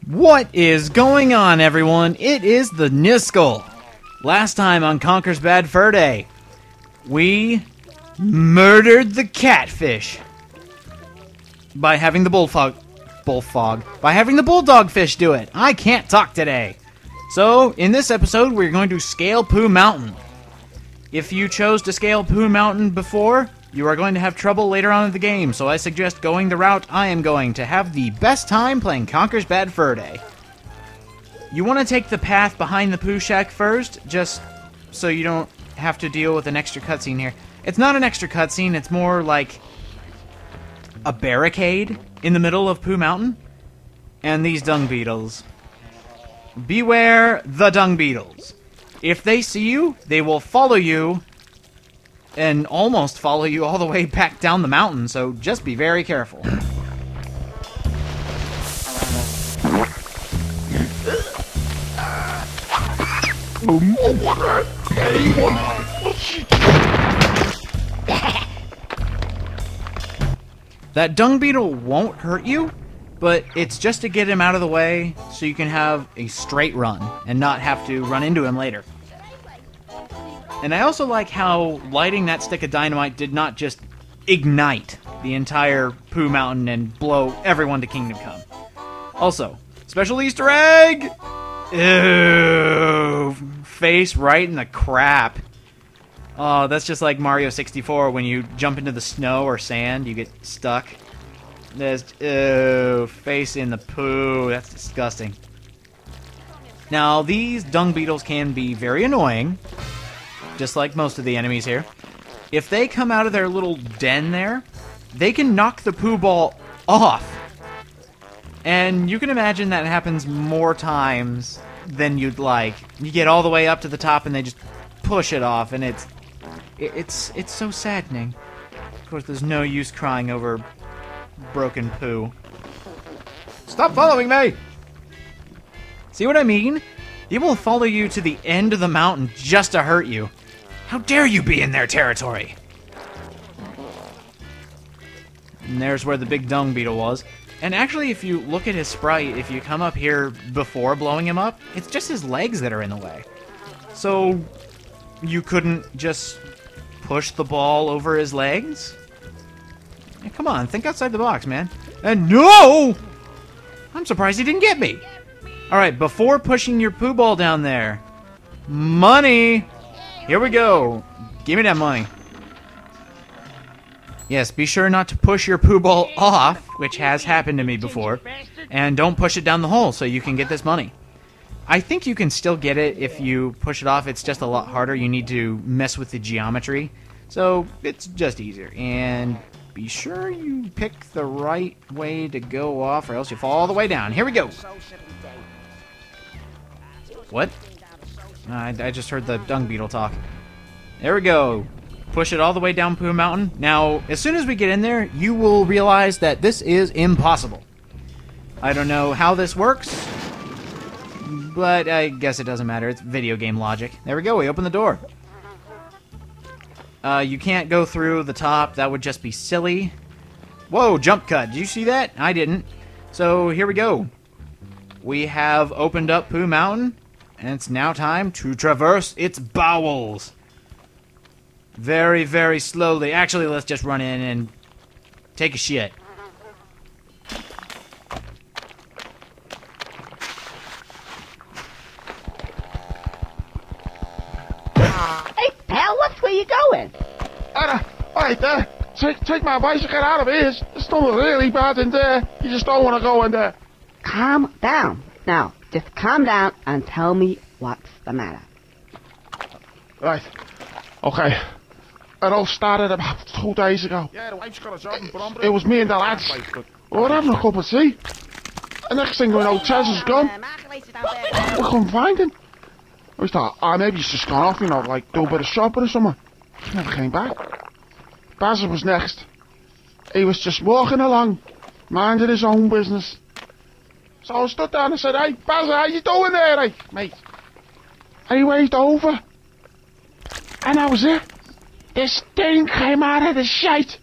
What is going on, everyone? It is the Niskel. Last time on Conker's Bad Fur Day, we murdered the catfish by having the by having the bulldog fish do it. I can't talk today. So, in this episode, we're going to scale Poo Mountain. If you chose to scale Poo Mountain before, you are going to have trouble later on in the game, so I suggest going the route I am going to have the best time playing Conker's Bad Fur Day. You want to take the path behind the Poo Shack first, just so you don't have to deal with an extra cutscene here. It's not an extra cutscene, it's more like a barricade in the middle of Poo Mountain. And these dung beetles. Beware the dung beetles. If they see you, they will follow you and almost follow you all the way back down the mountain, so just be very careful. That dung beetle won't hurt you, but it's just to get him out of the way so you can have a straight run and not have to run into him later. And I also like how lighting that stick of dynamite did not just ignite the entire Poo Mountain and blow everyone to Kingdom Come. Also, special Easter egg! Ew, face right in the crap. Oh, that's just like Mario 64 when you jump into the snow or sand, you get stuck. There's, ew, face in the poo. That's disgusting. Now, these dung beetles can be very annoying, just like most of the enemies here. If they come out of their little den there, they can knock the poo ball off. And you can imagine that happens more times than you'd like. You get all the way up to the top and they just push it off, and it's so saddening. Of course, there's no use crying over broken poo. Stop following me! See what I mean? They will follow you to the end of the mountain just to hurt you. How dare you be in their territory? And there's where the big dung beetle was. And actually, if you look at his sprite, if you come up here before blowing him up, it's just his legs that are in the way. So, you couldn't just push the ball over his legs? Yeah, come on, think outside the box, man. And no! I'm surprised he didn't get me. Alright, before pushing your poo ball down there, money! Here we go. Give me that money. Yes, be sure not to push your poo ball off, which has happened to me before, and don't push it down the hole so you can get this money. I think you can still get it if you push it off. It's just a lot harder. You need to mess with the geometry, so it's just easier. And be sure you pick the right way to go off, or else you fall all the way down. Here we go. What? I just heard the dung beetle talk. There we go. Push it all the way down Poo Mountain. Now, as soon as we get in there, you will realize that this is impossible. I don't know how this works, but I guess it doesn't matter. It's video game logic. There we go. We open the door. You can't go through the top. That would just be silly. Whoa, jump cut. Did you see that? I didn't. So, here we go. We have opened up Poo Mountain, and it's now time to traverse its bowels. Very, very slowly. Actually, let's just run in and take a shit. Hey, pal, where you going? Alright, take my advice and get out of here. It's not really bad in there. You just don't want to go in there. Calm down. Now, just calm down and tell me what's the matter. Right. Okay. It all started about 2 days ago. Yeah, the wife's got a job in Bromley. It was me and the lads. We were having a cup of tea. The next thing we know, Tez is gone. We couldn't find him. We thought, maybe he's just gone off, you know, like do a bit of shopping or something. He never came back. Basil was next. He was just walking along, minding his own business. So I stood down and said, "Hey, Basil, how you doing there, hey, mate?" And he waved over. And that was it. This thing came out of the shite.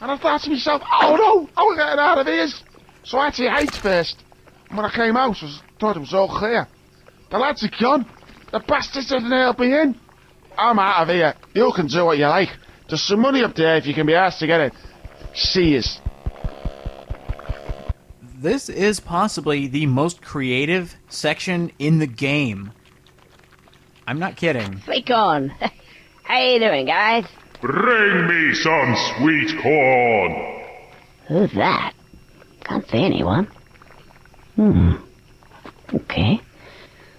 And I thought to myself, oh no, I'm getting out of here. So I had to hide first. When I came out, I thought it was all clear. The lads are gone. The bastards didn't help me in. I'm out of here. You can do what you like. There's some money up there if you can be asked to get it. See yous. This is possibly the most creative section in the game. I'm not kidding. Sweet corn. How you doing, guys? Bring me some sweet corn. Who's that? Can't see anyone. Okay.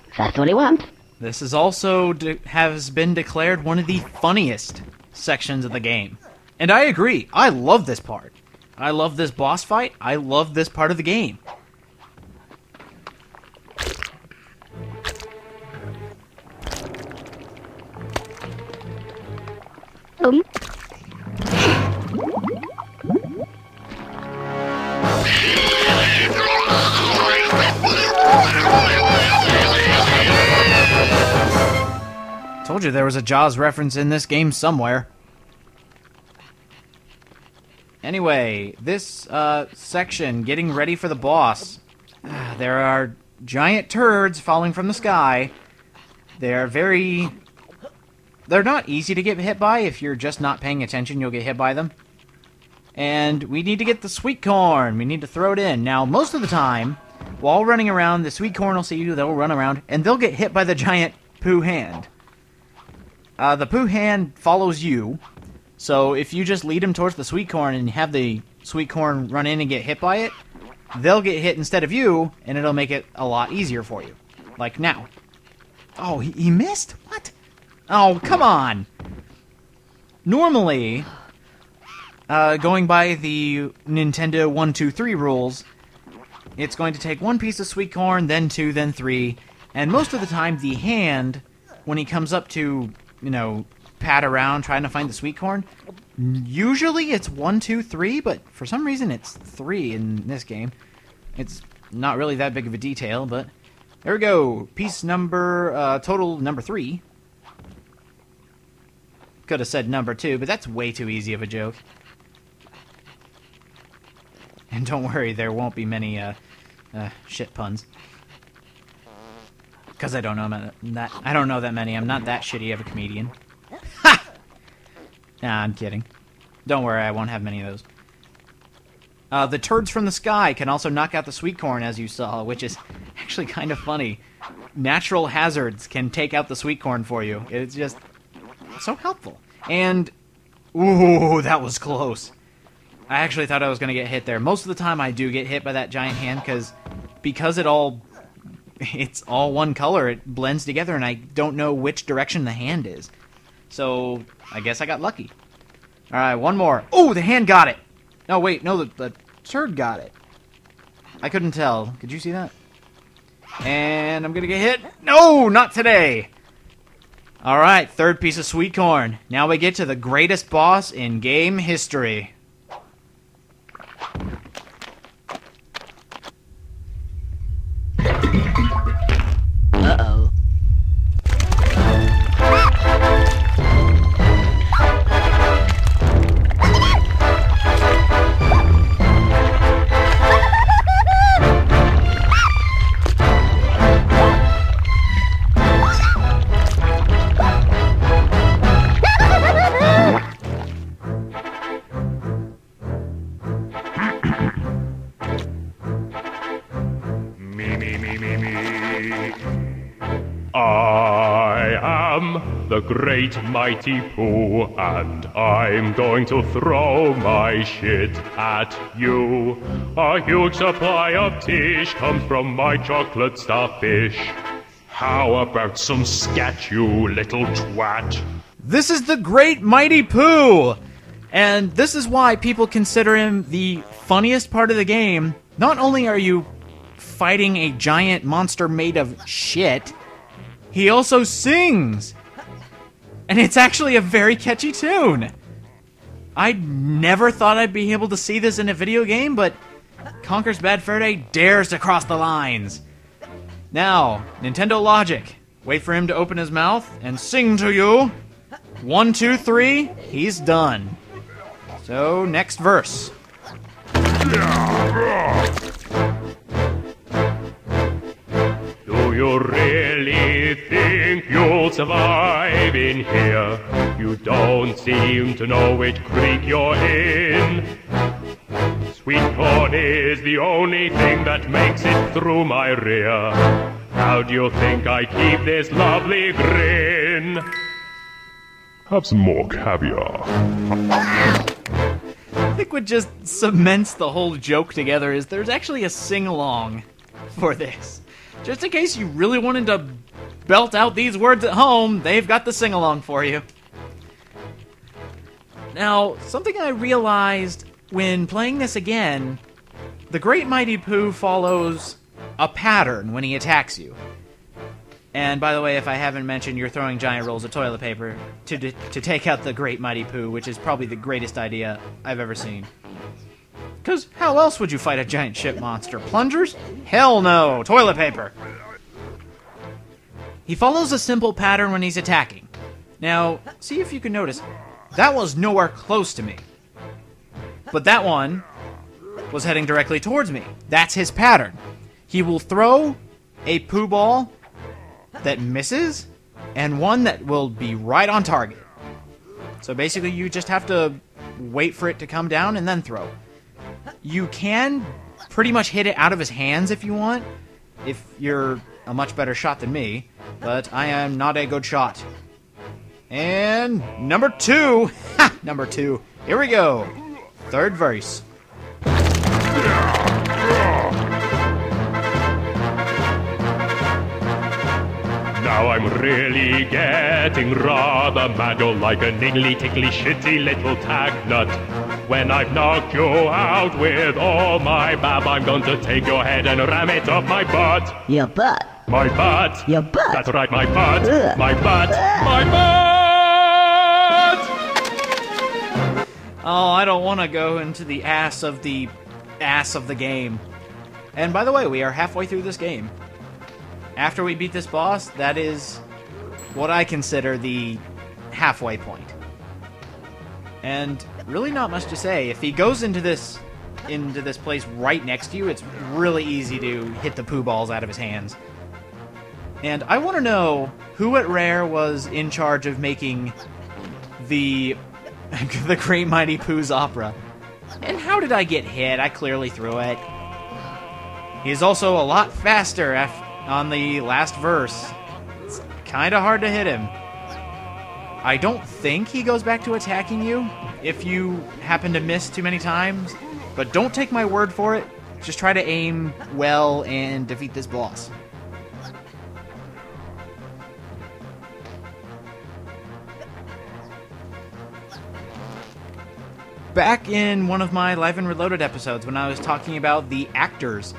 If that's what he wants. This is also has been declared one of the funniest sections of the game. And I agree. I love this part. I love this boss fight. I love this part of the game. Told you there was a Jaws reference in this game somewhere. Anyway, this section, getting ready for the boss. There are giant turds falling from the sky. They're not easy to get hit by. If you're just not paying attention, you'll get hit by them. And we need to get the sweet corn. We need to throw it in. Now, most of the time, while running around, the sweet corn will see you, they'll run around, and they'll get hit by the giant poo hand. The poo hand follows you. So if you just lead them towards the sweet corn and have the sweet corn run in and get hit by it, they'll get hit instead of you, and it'll make it a lot easier for you. Like now. Oh, he missed? What? Oh, come on! Normally, going by the Nintendo 1, 2, 3 rules, it's going to take one piece of sweet corn, then two, then three, and most of the time the hand, when he comes up to, you know, pat around trying to find the sweet corn, usually it's 1, 2, 3, but for some reason it's 3 in this game. It's not really that big of a detail, but there we go. Piece number, total number 3. Could have said number 2, but that's way too easy of a joke. And don't worry, there won't be many, shit puns. Because I don't know that many. I'm not that shitty of a comedian. Ha! Nah, I'm kidding. Don't worry, I won't have many of those. The turds from the sky can also knock out the sweet corn, as you saw, which is actually kind of funny. Natural hazards can take out the sweet corn for you. It's just so helpful. And, ooh, that was close. I actually thought I was going to get hit there. Most of the time I do get hit by that giant hand because it's all one color. It blends together, and I don't know which direction the hand is. So, I guess I got lucky. Alright, one more. Oh, the hand got it! No, wait, no, the turd got it. I couldn't tell. Could you see that? And I'm gonna get hit. No, not today! Alright, third piece of sweet corn. Now we get to the greatest boss in game history. Uh-oh. I am the Great Mighty Poo, and I'm going to throw my shit at you. A huge supply of tish comes from my chocolate starfish. How about some scat, you little twat? This is the Great Mighty Poo! And this is why people consider him the funniest part of the game. Not only are you fighting a giant monster made of shit, he also sings! And it's actually a very catchy tune! I never thought I'd be able to see this in a video game, but Conker's Bad Fur Day dares to cross the lines. Now, Nintendo Logic. Wait for him to open his mouth and sing to you. 1, 2, 3, he's done. So, next verse. survive in here. You don't seem to know which creek you're in. Sweet corn is the only thing that makes it through my rear. How do you think I keep this lovely grin? Have some more caviar. I think what just cements the whole joke together is there's actually a sing-along for this. Just in case you really wanted to belt out these words at home, they've got the sing-along for you. Now, something I realized when playing this again, the Great Mighty Poo follows a pattern when he attacks you. And by the way, if I haven't mentioned, you're throwing giant rolls of toilet paper to take out the Great Mighty Poo, which is probably the greatest idea I've ever seen. Because how else would you fight a giant ship monster? Plungers? Hell no! Toilet paper! He follows a simple pattern when he's attacking. Now, see if you can notice, that was nowhere close to me. But that one was heading directly towards me. That's his pattern. He will throw a poo ball that misses, and one that will be right on target. So basically you just have to wait for it to come down and then throw. You can pretty much hit it out of his hands if you want, if you're a much better shot than me, but I am not a good shot. And number 2! Ha! Number 2. Here we go. Third verse. Now I'm really getting rather mad. You're like a niggly, tickly, shitty little tag nut. When I've knocked you out with all my bab, I'm going to take your head and ram it up my butt. Your butt. My butt. Your butt. That's right, my butt. Ugh. My butt. My butt! Oh, I don't want to go into the ass of the game. And by the way, we are halfway through this game. After we beat this boss, that is what I consider the halfway point. And really not much to say. If he goes into this place right next to you, it's really easy to hit the poo balls out of his hands. And I want to know who at Rare was in charge of making the Great Mighty Poo's opera. And how did I get hit? I clearly threw it. He's also a lot faster on the last verse. It's kind of hard to hit him. I don't think he goes back to attacking you if you happen to miss too many times, but don't take my word for it. Just try to aim well and defeat this boss. Back in one of my Live and Reloaded episodes when I was talking about the actors,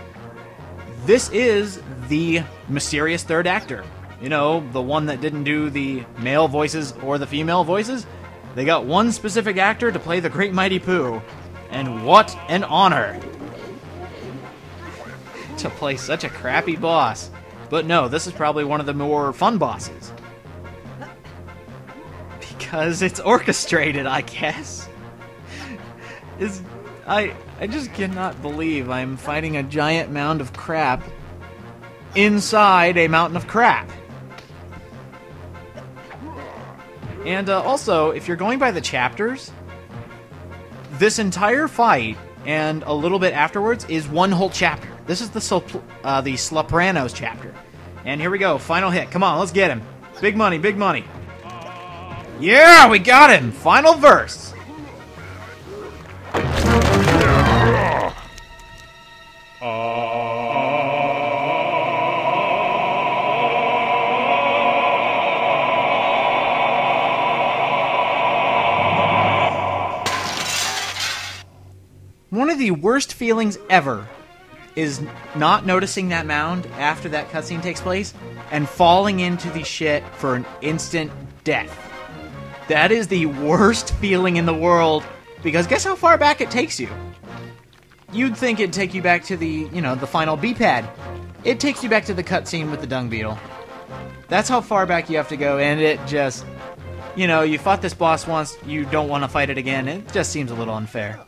this is the mysterious third actor. You know, the one that didn't do the male voices or the female voices. They got one specific actor to play the Great Mighty Poo. And what an honor to play such a crappy boss. But no, this is probably one of the more fun bosses. Because it's orchestrated, I guess. I just cannot believe I'm fighting a giant mound of crap inside a mountain of crap. And also, if you're going by the chapters, this entire fight and a little bit afterwards is one whole chapter. This is the Slapranos chapter. And here we go, final hit. Come on, let's get him. Big money, big money. Yeah, we got him! Final verse. One of the worst feelings ever is not noticing that mound after that cutscene takes place and falling into the shit for an instant death. That is the worst feeling in the world, because guess how far back it takes you? You'd think it'd take you back to the, the final B-pad. It takes you back to the cutscene with the dung beetle. That's how far back you have to go, and it just, you fought this boss once, you don't want to fight it again. It just seems a little unfair.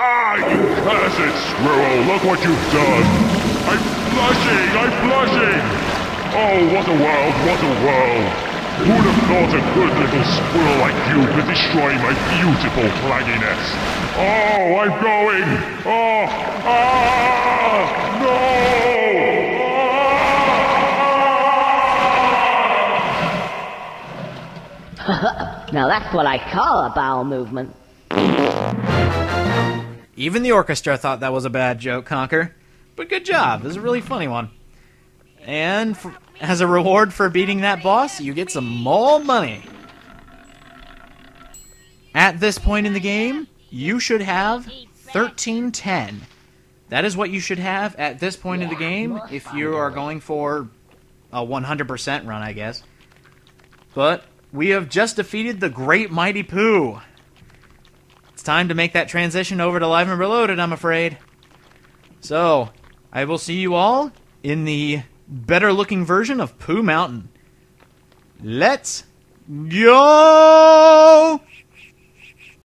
Ah, you cursed squirrel! Look what you've done! I'm blushing! I'm blushing! Oh, what a world, what a world! Who'd have thought a good little squirrel like you could destroy my beautiful clagginess? Oh, I'm going! Oh, no! Now that's what I call a bowel movement. Even the orchestra thought that was a bad joke, Conker. But good job. This is a really funny one. And as a reward for beating that boss, you get some more money. At this point in the game, you should have 1310. That is what you should have at this point in the game if you are going for a 100% run, I guess. But we have just defeated the Great Mighty Poo. It's time to make that transition over to Live and Reloaded, I'm afraid. So, I will see you all in the better-looking version of Poo Mountain. Let's go!